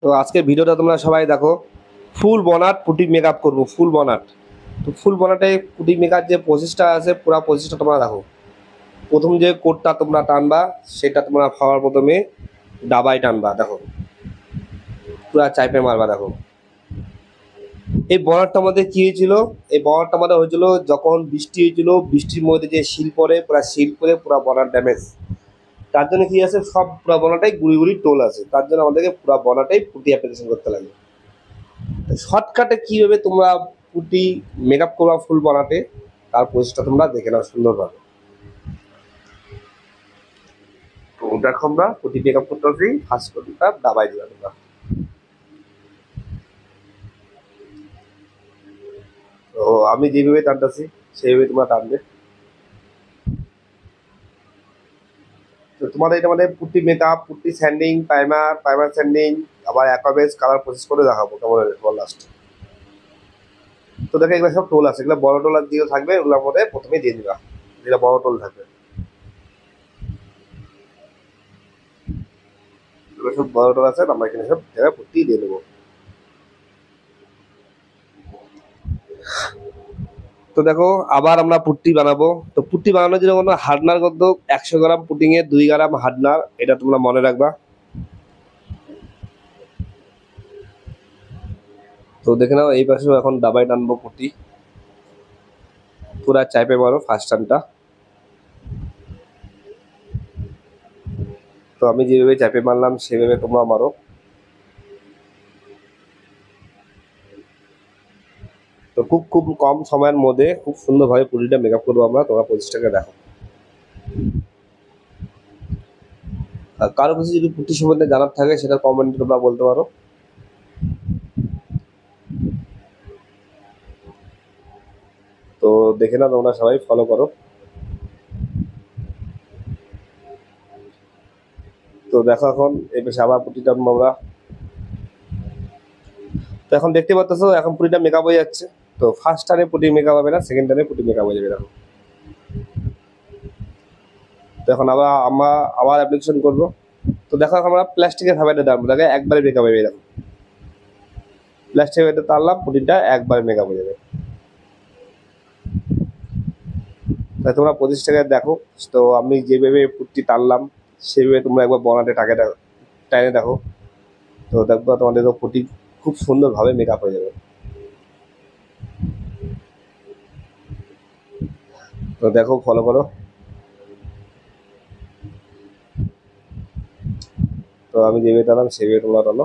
তো আজকের ভিডিওটা তোমরা সবাই দেখো। ফুল বনাট পুটি মেকআপ করব, ফুল বনাট। তো ফুল বনাটে পুটি মেকআপ যে প্রসেসটা আছে পুরো প্রসেসটা তোমরা দেখো। প্রথম যে কোটটা তোমরা টানবা সেটা তোমরা খাওয়ার প্রথমে ডাবায় টানবা, দেখো পুরা চাইপে মারবা। দেখো এই বনাটটা আমাদের কি হয়েছিল, এই বনাটটা আমাদের হয়েছিল যখন বৃষ্টি হয়েছিল, বৃষ্টির মধ্যে যে শিল পরে পুরা শিল পরে পুরা বনাট ড্যামেজ। তার জন্য কি আছে, সব পুরা বনাটাই গুড়ি গুড়ি টোল আছে, তার জন্য আমাদেরকে পুরা বনাটাই পুটি অ্যাপ্লিকেশন করতে লাগে। শর্টকাটে কিভাবে তোমরা পুটি মেকআপ করবা ফুল বানাতে, তার প্রসেসটা তোমরা দেখে নাও সুন্দরভাবে। তো দেখো আমরা পুটি মেকআপ করতেছি, ফার্স্ট পুটিটা দাবাই দিবা তোমরা। তো আমি যেভাবে টানতেছি সেইভাবে তোমরা টানবে। তো তোমাদের এটা মানে পুটি মেকআপ, পুটি স্যান্ডিং, প্রাইমার, প্রাইমার স্যান্ডিং, আবার অ্যাকোয়াবেস কালার প্রসেস করে দেখাবো কেমন লাস্ট। তো দেখো এগুলো সব টোল আছে, এগুলো বড় টোল দিয়ে থাকবে, ওগুলোর মধ্যে প্রথমে দিয়ে দিবা যেটা বড় টোল থাকবে। এগুলো সব বড় টোল আছে, আমরা এখানে সব জায়গায় পুটি দিয়ে দেবো। তো দেখো আবার আমরা পুট্টি বানাবো। তো পুট্টি বানানোর জন্য কোনো হার্ডনার কত, 100 গ্রাম পুটিং এ 2 গ্রাম হার্ডনার, এটা তোমরা মনে রাখবা। তো দেখে নাও এই পাশেও এখন দাবাই টানবো পুটি, পুরা চাইপে মারো ফার্স্ট টানটা। তো আমি যেভাবে চাইপে মারলাম সেভাবে তোমরা মারো। তো খুব খুব কম সময়ের মধ্যে খুব সুন্দরভাবে পুটিটা মেকআপ করবো আমরা, তোমরা প্রচেষ্টাকে দেখো। আর কারো কিছু যদি পুটি সম্বন্ধে জানার থাকে সেটা কমেন্টে তোমরা বলতে পারো। তো দেখে নাও তোমরা সবাই ফলো করো। তো দেখো এখন এই পাশে আবার পুটিটা আমরা। তো এখন দেখতে পাচ্ছ এখন পুটিটা মেকআপ হয়ে যাচ্ছে। তো ফার্স্ট টানে পুটি মেকআপ হবে না, সেকেন্ড টানে পুটি মেকআপ হয়ে যাবে। দেখো তো এখন আমরা আবার অ্যাপ্লিকেশন করবো। তো দেখো এখন আমরা প্লাস্টিকের ফাইবারটা টানবো, দেখো একবারে মেকআপ হয়ে যাবে। প্লাস্টিকের ফাইবারটা টানলাম, পুটিটা একবারে মেকআপ হয়ে যাবে। তাই তোমরা 25 টাকায় দেখো। তো আমি যেভাবে পুটি টানলাম সেভাবে তোমরা একবার বনাটে টাইনে দেখো। তো দেখবো তোমাদের পুটি খুব সুন্দরভাবে মেকআপ হয়ে যাবে। তো দেখো ফলো করো। তো আমি যেভাবে টানলাম সেভাবে তোমরা টানো।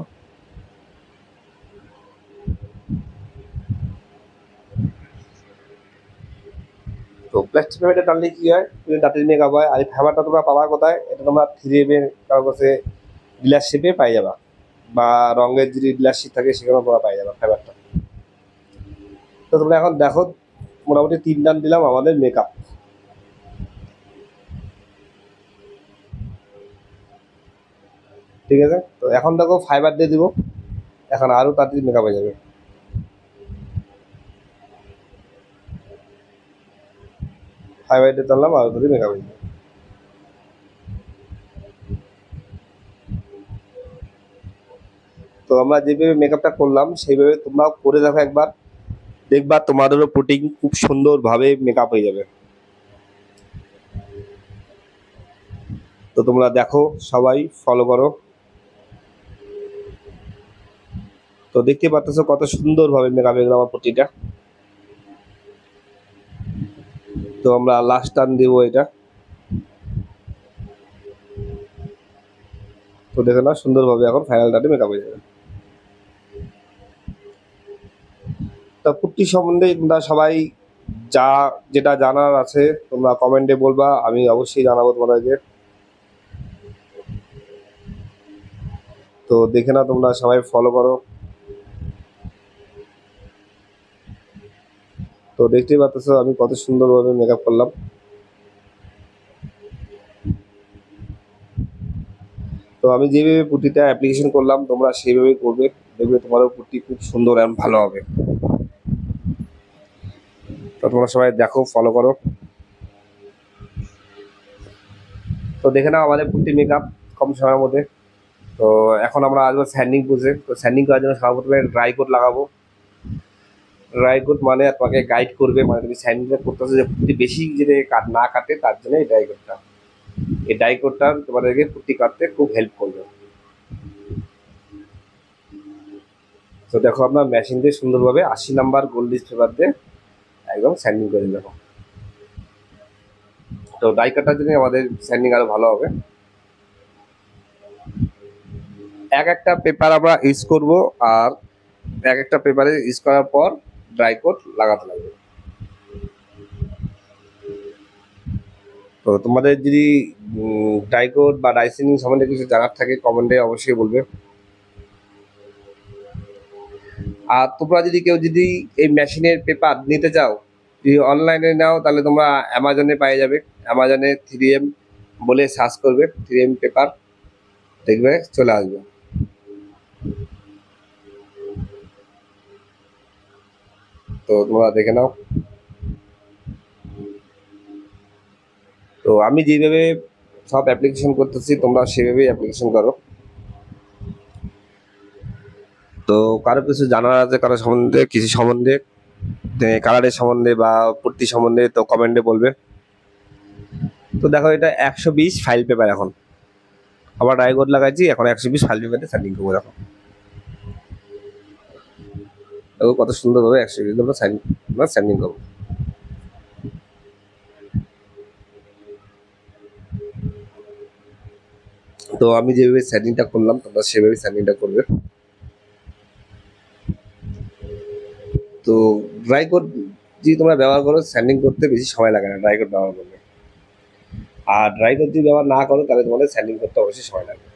তো প্লাস্টিক ফাইবারটা টানলে কি হয়, তুমি দাঁতের মেকআপ হয়। আর এই ফাইবারটা তোমরা পাবা কোথায়, এটা তোমরা 3M কারো কাছে ডিলারশিপে পাই যাবা, বা রঙের যদি ডিলারশিপ থাকে সেখানেও তোমরা পাই যাবা ফাইবারটা। তো তোমরা এখন দেখো মোটামুটি 3 টান দিলাম আমাদের মেকআপ। ঠিক আছে, তো এখন দেখো ফাইবার দিয়ে দিব, এখন আরও তাড়াতাড়ি মেকআপ হয়ে যাবে। ফাইবার দিয়ে টানলাম আরও তাড়াতাড়ি মেকআপ হয়ে যাবে। তো আমরা যেভাবে মেকআপটা করলাম সেইভাবে তোমরা করে দেখো একবার, দেখবা তোমাদেরও পুটিং খুব সুন্দরভাবে মেকআপ হয়ে যাবে। তো তোমরা দেখো সবাই ফলো করো। তো দেখতে পাচ্ছ কত সুন্দরভাবে মেকআপ হয়ে গেল আমার পুটিটা। তো আমরা লাস্ট টান দেবো এটা। তো দেখে না সুন্দরভাবে এখন ফাইনাল টানে মেকআপ হয়ে যাবে। তা পুট্টি সম্বন্ধে তোমরা সবাই যা যেটা জানার আছে তোমরা কমেন্টে বলবা, আমি অবশ্যই জানাবো তোমাদেরকে। তো দেখে না তোমরা সবাই ফলো করো। তো দেখতেই পাচ্ছ আমি কত সুন্দরভাবে মেকআপ করলাম। তো আমি যেভাবে পুট্টিটা অ্যাপ্লিকেশন করলাম তোমরা সেইভাবেই করবে, দেখবে তোমারও পুট্টি খুব সুন্দর এবং ভালো হবে। তো তোমরা সবাই দেখো ফলো করো। তো দেখে নাও আমাদের পুট্টি মেকআপ কম সময়ের মধ্যে। তো এখন আমরা আসবো স্যান্ডিং পোজে। তো স্যান্ডিং করার জন্য সর্বপ্রথমে ড্রাই কোট লাগাবো। ড্রাই কোট মানে তোমাকে গাইড করবে, মানে তুমি স্যান্ডিংটা করতেছো যে পুঁতি বেশি যদি না কাটে, তার জন্য এই ড্রাই কোটটা। এই ড্রাই কোটটা তোমাদেরকে পুঁতি কাটতে খুব হেল্প করবে। তো দেখো আমরা মেশিন দিয়ে সুন্দরভাবে 80 নাম্বার গোল্ডিশ পেপার দিয়ে একদম স্যান্ডিং করে দেখো। তো ডাই কাটার জন্য আমাদের স্যান্ডিং আরো ভালো হবে। এক একটা পেপার আমরা ইউজ করব, আর এক একটা পেপারে ইউজ করার পর ড্রাই কোট লাগাতে লাগবে। তো তোমাদের যদি ড্রাই কোট বা ডাই স্যান্ডিং সম্বন্ধে কিছু জানার থাকে কমেন্টে অবশ্যই বলবে। আর তোমরা যদি কেউ যদি এই মেশিনের পেপার নিতে চাও, যদি অনলাইনে নাও, তাহলে তোমরা অ্যামাজনে পেয়ে যাবে। অ্যামাজনে 3M বলে সার্চ করবে, 3M পেপার, দেখবে চলে আসবে। তো তোমরা দেখে নাও। তো আমি যেভাবে সব অ্যাপ্লিকেশন করতেছি, তোমরা সেভাবেই অ্যাপ্লিকেশন করো। তো কারো কিছু জানার আছে, কারো সম্বন্ধে কিছু সম্বন্ধে, কালারের সম্বন্ধে বা পট্টি সম্বন্ধে, তো কমেন্টে বলবে। তো দেখো এটা 120 ফাইল পেপার। এখন আবার ড্রাই কোট লাগাইছি, এখন 120 ফাইল পেপারে স্যান্ডিং করবো। দেখো দেখো কত সুন্দরভাবে 120 আমরা স্যান্ডিং করবো। তো আমি যেভাবে স্যান্ডিংটা করলাম, তোমরা সেভাবে স্যান্ডিংটা করবে। তো ড্রাই কোট যদি তোমরা ব্যবহার করো, স্যান্ডিং করতে বেশি সময় লাগে না ড্রাই কোট ব্যবহার করলে। আর ড্রাই কোট যদি ব্যবহার না করো, তাহলে তোমাদের স্যান্ডিং করতে অবশ্যই সময় লাগবে।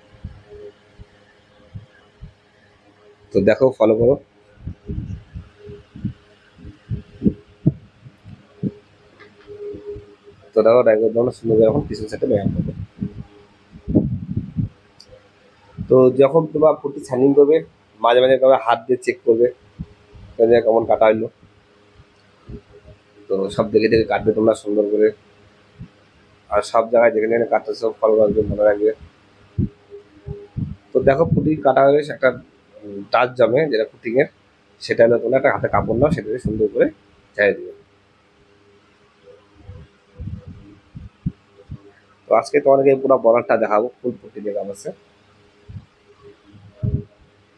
তো দেখো, ফলো করো। তো দেখো ড্রাই কোট তোমরা সুন্দরভাবে এখন পিছন সাইডে ব্যবহার করবে। তো যখন তোমরা পুটি স্যান্ডিং করবে, মাঝে মাঝে তোমরা হাত দিয়ে চেক করবে কেমন কাটা হইলো। তো সব দেখে দেখে কাটবে তোমরা সুন্দর করে। আর সব জায়গায় যেখানে যেখানে কাটতেছে সব ফলো রাখবে, মনে রাখবে। তো দেখো পুটি কাটা হলে একটা টাচ জমে, যেটা পুটিংয়ের, সেটা হলো তোমরা একটা হাতে কাপড় নাও, সেটাকে সুন্দর করে ঝাড়িয়ে দিবে। তো আজকে তোমাদেরকে পুরো বর্ডারটা দেখাবো, ফুল পুটি মেকআপ আছে।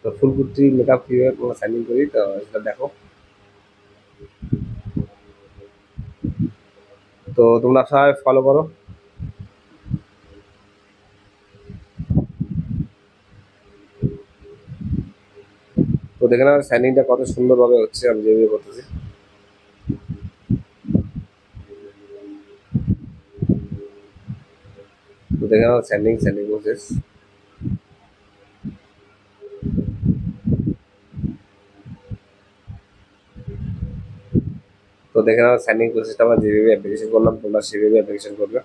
তো ফুল পুটি মেকআপ কিভাবে তোমরা স্যান্ডিং করি, তো সেটা দেখো। তো তোমরা সবাই ফলো করো। তো দেখে নাও স্যান্ডিংটা কত সুন্দরভাবে হচ্ছে, আমি যেভাবে করতেছি। তো দেখে নাও স্যান্ডিং প্রসেস। তো দেখে নাও স্যান্ডিং প্রসেসটা আমরা যেভাবে অ্যাপ্লিকেশন করলাম, তোমরা সেভাবে অ্যাপ্লিকেশন করবে।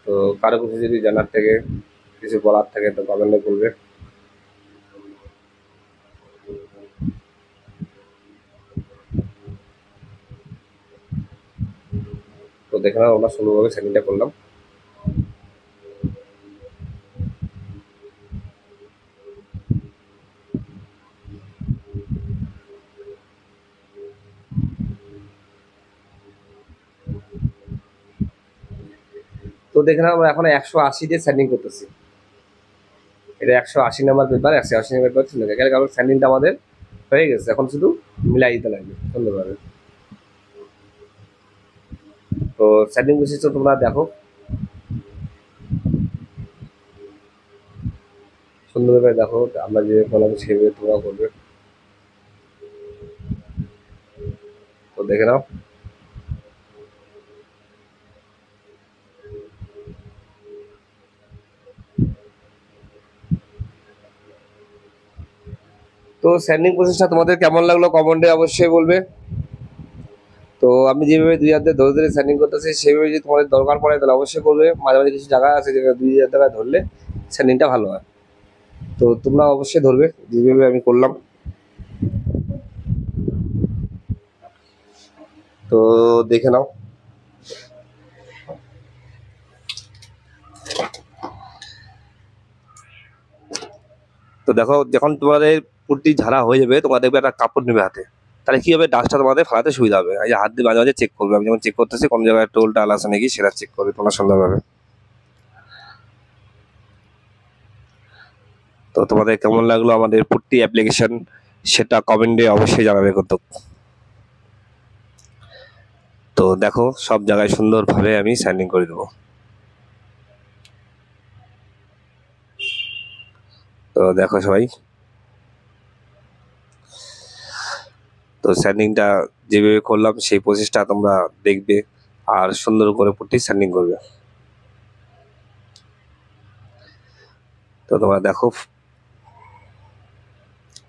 তো কারো কিছু যদি জানার থেকে কিছু বলার থাকে, তো কমেন্টে বলবে। তো দেখে নাও আমরা সুন্দরভাবে স্যান্ডিংটা করলাম। তো দেখে নাও আমরা এখন 180 দিয়ে স্যান্ডিং করতেছি। এটা 180 নাম্বার পেপার, 180 নাম্বার পেপার ছিল, কারণ স্যান্ডিংটা আমাদের হয়ে গেছে। এখন শুধু মিলাই দিতে লাগবে সুন্দরভাবে। তো স্যান্ডিং প্রসেসটা তোমরা দেখো সুন্দরভাবে, দেখো আমরা যে বললাম সেভাবে তোমরা করবে। তো দেখে নাও। তো স্যান্ডিং প্রসেসটা তোমাদের কেমন লাগলো কমেন্টে অবশ্যই বলবে। তো আমি যেভাবে 2 হাত দিয়ে ধরে ধরে স্যান্ডিং করতেছি, সেভাবে যদি তোমাদের দরকার পড়ে তাহলে অবশ্যই করবে। মাঝে মাঝে কিছু জায়গা আছে যেখানে 2 হাত দ্বারা ধরলে স্যান্ডিংটা ভালো হয়। তো তোমরা অবশ্যই ধরবে যেভাবে আমি করলাম। তো দেখে নাও। তো দেখো যখন তোমাদের পুট্টি ঝাড়া হয়ে যাবে, তোমরা দেখবে একটা কাপড় নেবে হাতে, তাহলে কি হবে, ডাস্টটা তোমাদের ফালাতে সুবিধা হবে। এই যে হাত দিয়ে মাঝে মাঝে চেক করবে, আমি যেমন চেক করতেছি কোন জায়গায় টোল টাল আছে নাকি, সেটা চেক করবে তোমরা সুন্দরভাবে। তো তোমাদের কেমন লাগলো আমাদের পুট্টি অ্যাপ্লিকেশন, সেটা কমেন্টে অবশ্যই জানাবে কিন্তু। তো দেখো সব জায়গায় সুন্দরভাবে আমি স্যান্ডিং করে দেবো। তো দেখো সবাই, তো স্যান্ডিংটা যেভাবে করলাম সেই প্রসেসটা তোমরা দেখবে, আর সুন্দর করে পুট্টি স্যান্ডিং করবে। তো তোমরা দেখো,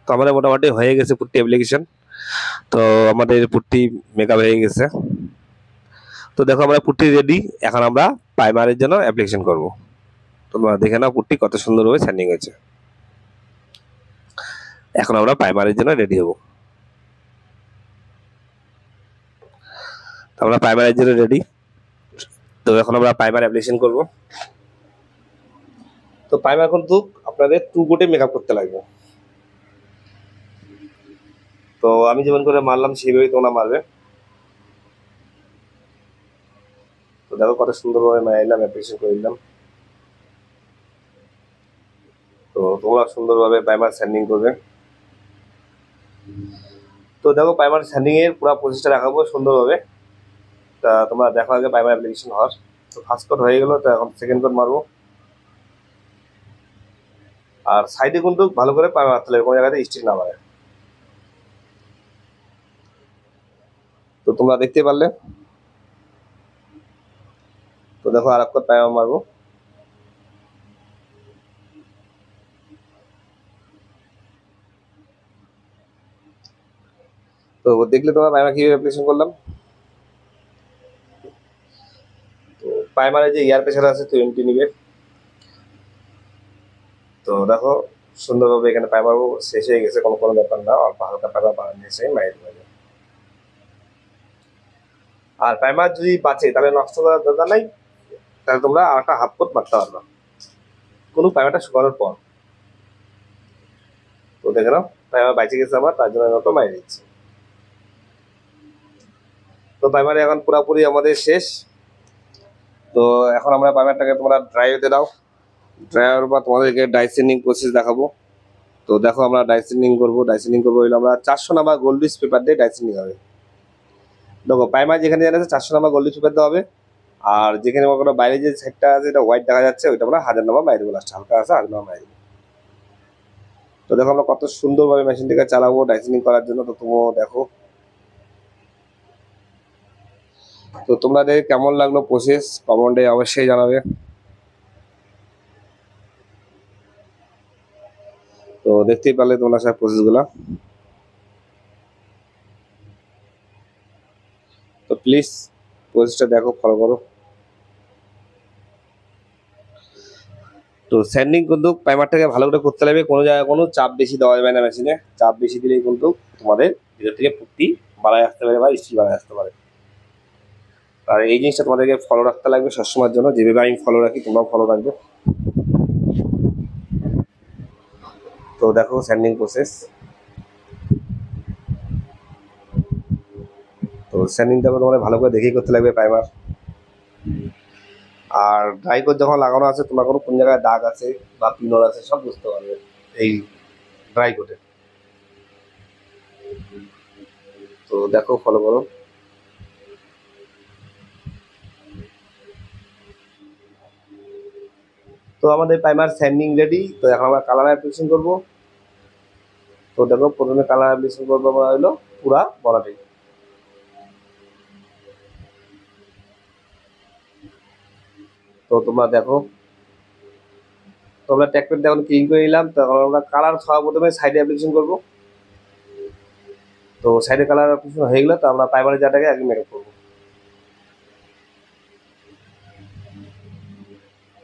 তো আমাদের মোটামুটি হয়ে গেছে পুট্টি অ্যাপ্লিকেশন। তো আমাদের পুট্টি মেকআপ হয়ে গেছে। তো দেখো আমরা পুট্টি রেডি, এখন আমরা প্রাইমারের জন্য অ্যাপ্লিকেশন করব। তোমরা দেখে নাও পুট্টি কত সুন্দরভাবে স্যান্ডিং হয়েছে। এখন আমরা প্রাইমারের জন্য রেডি হব। আমরা প্রাইমারের জন্য রেডি। তো এখন আমরা প্রাইমার অ্যাপ্লিকেশন করব। তো প্রাইমার কিন্তু আপনাদের 2 কোটে মেকআপ করতে লাগবে। তো আমি যেমন করে মারলাম সেইভাবেই তোমরা মারবে। তো দেখো কত সুন্দরভাবে মারলাম, অ্যাপ্লিকেশন করে দিলাম। তো তোমরা সুন্দরভাবে প্রাইমার স্যান্ডিং করবে। তো দেখো প্রাইমার স্যান্ডিং এর পুরো প্রসেসটা দেখাবো সুন্দরভাবে। তা তোমরা দেখো আগে প্রাইমার অ্যাপ্লিকেশন হওয়ার। তো ফার্স্ট কোট হয়ে গেল, তো এখন সেকেন্ড কোট মারবো। আর সাইডে কিন্তু ভালো করে প্রাইমার মারতে হবে, কোনো জায়গাতে স্টিক না মারে। তো তোমরা দেখতে পারলে। তো দেখো আর এক কোট প্রাইমার মারবো। তো দেখলে তোমরা প্রাইমার কিভাবে অ্যাপ্লিকেশন করলাম। তো প্রাইমারে যে এয়ার প্রেশার আছে 20 নিবে। তো দেখো সুন্দরভাবে এখানে প্রাইমার শেষ হয়ে গেছে, কোনো কোনো ব্যাপার না, অল্প হালকা প্রাইমার বানিয়ে এসে মাইরে দেবে। আর প্রাইমার যদি বাঁচে তাহলে নষ্ট করার দরকার নাই, তাহলে তোমরা আর একটা হাফ কোট মারতে পারবে কোনো প্রাইমারটা শুকানোর পর। তো দেখে নাও প্রাইমার বাইচে গেছে আমার, তার জন্য আমি ওটা মাইরে দিচ্ছি। তো প্রাইমারে এখন পুরোপুরি আমাদের শেষ। তো এখন আমরা প্রাইমারটাকে তোমরা ড্রাই হতে দাও। ড্রাই হওয়ার পর তোমাদেরকে ডাইসেন্ডিং প্রসেস দেখাবো। তো দেখো আমরা ডাইসেন্ডিং করবো হইলো আমরা 400 নাম্বার গোল্ডিশ পেপার দিয়ে ডাইসেন্ডিং হবে। দেখো প্রাইমার যেখানে আছে 400 নাম্বার গোল্ডিশ পেপার দেওয়া হবে। আর যেখানে কোনো বাইরে যে সাইডটা আছে এটা হোয়াইট দেখা যাচ্ছে, ওইটা আমরা 1000 নাম্বার বাইরে দেবো, লাস্ট হালকা আছে 1000 নাম্বার বাইরে। তো দেখো আমরা কত সুন্দরভাবে মেশিনটাকে চালাবো ডাইসেন্ডিং করার জন্য। তো তোমরা দেখো, তো তোমাদের কেমন লাগলো প্রসেস কমেন্টে অবশ্যই জানাবে। তো দেখতেই পারলে তোমরা সব প্রসেসগুলো। তো প্লিজ প্রসেসটা দেখো, ফলো করো। তো স্যান্ডিং কিন্তু প্রাইমারটাকে ভালো করে করতে লাগবে, কোনো জায়গায় কোনো চাপ বেশি দেওয়া যাবে না মেশিনে। চাপ বেশি দিলেই কিন্তু তোমাদের ভিতর থেকে পুট্টি বাড়ায় আসতে পারে বা স্টিল বাড়ায় আসতে পারে। আর এই জিনিসটা তোমাদেরকে ফলো রাখতে লাগবে সবসময়ের জন্য, যেভাবে আমি ফলো রাখি তোমরাও ফলো রাখবে। তো দেখো স্যান্ডিং প্রসেস। তো স্যান্ডিংটা তোমাদের ভালো করে দেখেই করতে লাগবে প্রাইমার। আর ড্রাই কোট যখন লাগানো আছে তোমরা কোন জায়গায় দাগ আছে বা পিনর আছে সব বুঝতে পারবে এই ড্রাই কোটে। তো দেখো ফলো করো। তো আমাদের প্রাইমার স্যান্ডিং রেডি। তো এখন আমরা কালার অ্যাপ্লিকেশন করবো। তো দেখো প্রথমে কালার অ্যাপ্লিকেশন করবো আমরা হলো পুরা বলাটাই। তো তোমরা দেখো, তোমরা ট্যাগ প্যাড এখন ক্লিন করে নিলাম। তো এখন আমরা কালার সবার প্রথমে সাইডে অ্যাপ্লিকেশন করবো। তো সাইডে কালার অ্যাপ্লিকেশন হয়ে গেলে তো আমরা প্রাইমারি জায়গাটাকে আগে মেকআপ করবো।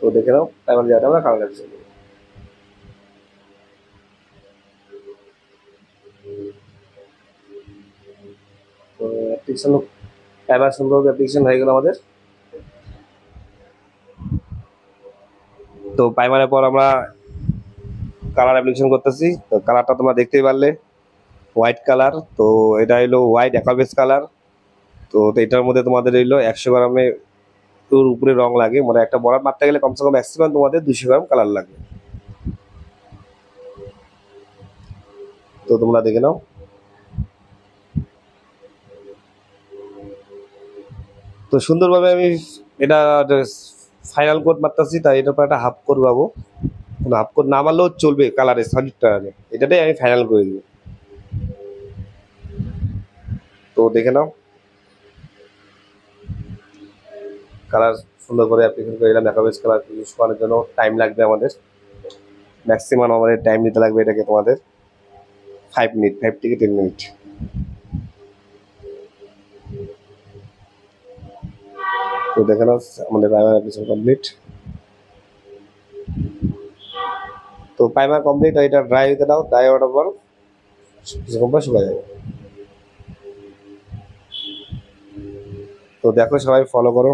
তো দেখে নাও প্রাইমারি জায়গাটা আমরা কালার অ্যাপ্লিকেশন করবো। তো অ্যাপ্লিকেশন প্রাইমার সুন্দর অ্যাপ্লিকেশন হয়ে গেল আমাদের। তো প্রাইমারের পর আমরা কালার অ্যাপ্লিকেশন করতেছি। তো কালারটা তোমরা দেখতেই পারলে, হোয়াইট কালার। তো এটা হলো হোয়াইট অ্যাকোয়াবেস কালার। তো এটার মধ্যে তোমাদের হইলো 100 গ্রামে তোর উপরে রং লাগে, মানে একটা বরাত মারতে গেলে কমসে কম ম্যাক্সিমাম তোমাদের 200 গ্রাম কালার লাগবে। তো তোমরা দেখে নাও। তো সুন্দরভাবে আমি এটা ফাইনাল কোট মারতেছি, তাই এটার পর একটা হাফ কোট পাবো। হাফ কোট না মারলেও চলবে কালারে, সলিড কালারে, এটাটাই আমি ফাইনাল করে দিব। তো দেখে নাও, কালার সুন্দর করে অ্যাপ্লিকেশন করে দিলাম। অ্যাকোয়াবেস কালার ইউজ করার জন্য টাইম লাগবে আমাদের, ম্যাক্সিমাম আমাদের টাইম নিতে লাগবে এটাকে তোমাদের 5 মিনিট, 5 থেকে 10 মিনিট। তো দেখে নাও আমাদের প্রাইমার অ্যাপ্লিকেশন কমপ্লিট। তো প্রাইমার কমপ্লিট, এটা ড্রাই হতে দাও। ড্রাই হওয়ার পর কিছুক্ষণ পর শুকা যাবে। তো দেখো, সবাই ফলো করো।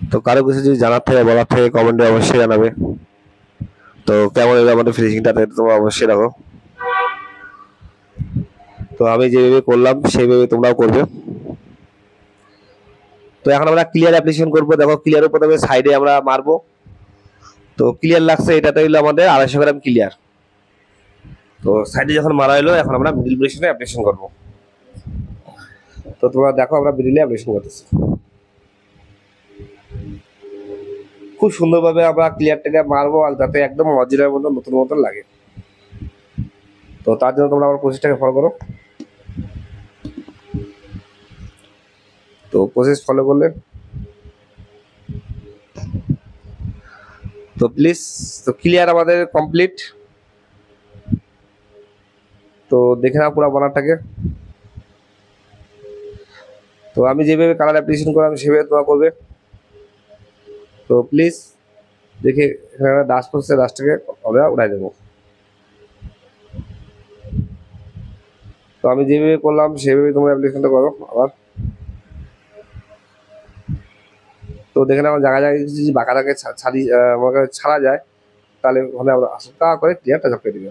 তো কারো কিছু যদি জানার থাকে, বলার থাকে, কমেন্টে অবশ্যই জানাবে। তো কেমন হলো আমাদের ফিনিশিংটা তোমরা অবশ্যই রাখো। তো আমি যেভাবে করলাম সেইভাবে তোমরাও করবে। তো এখন আমরা ক্লিয়ার অ্যাপ্লিকেশন করবো। দেখো, ক্লিয়ারের প্রথমে সাইডে আমরা মারবো। তো ক্লিয়ার লাগছে, এটাতে হইলো আমাদের 250 গ্রাম ক্লিয়ার। তো সাইডে যখন মারা হলো, এখন আমরা মিডিল ব্রেশনে অ্যাপ্লিকেশন করবো। তো তোমরা দেখো, আমরা মিডিলে অ্যাপ্লিকেশন করতেছি। খুব সুন্দরভাবে আমরা ক্লিয়ারটাকে মারবো, আর যাতে একদম অরিজিনাল মতো নতুন মতন লাগে। তো তার জন্য তোমরা আমার প্রসেসটাকে ফলো করো। তো প্রসেস ফলো করলে তো প্লিজ, তো ক্লিয়ার আমাদের কমপ্লিট। তো দেখে নাও পুরো বানারটাকে। তো আমি যেভাবে কালার অ্যাপ্লিকেশন করলাম সেভাবে তোমরা করবে। তো প্লিজ দেখে, এখানে ডাস্ট পড়ছে, ডাস্টটাকে আমরা উঠাই দেবো। তো আমি যেভাবে করলাম সেভাবে তোমরা অ্যাপ্লিকেশনটা করো আবার। তো দেখে নাও জায়গায় জায়গায় যদি বাঁকা থাকে ছাড়া যায়, তাহলে ওখানে আমরা আশঙ্কা করে ক্লিয়ারটা ঝপকে দিবে।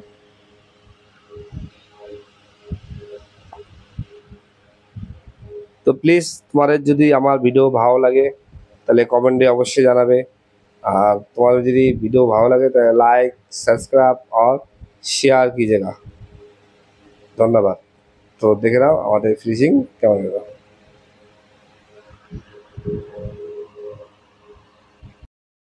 তো প্লিজ, তোমাদের যদি আমার ভিডিও ভালো লাগে তাহলে কমেন্টে অবশ্যই জানাবে। আর তোমাদের যদি ভিডিও ভালো লাগে তাহলে লাইক, সাবস্ক্রাইব আর শেয়ার कीजिएगा। ধন্যবাদ। তো দেখে নাও আমাদের ফিনিশিং কেমন হলো।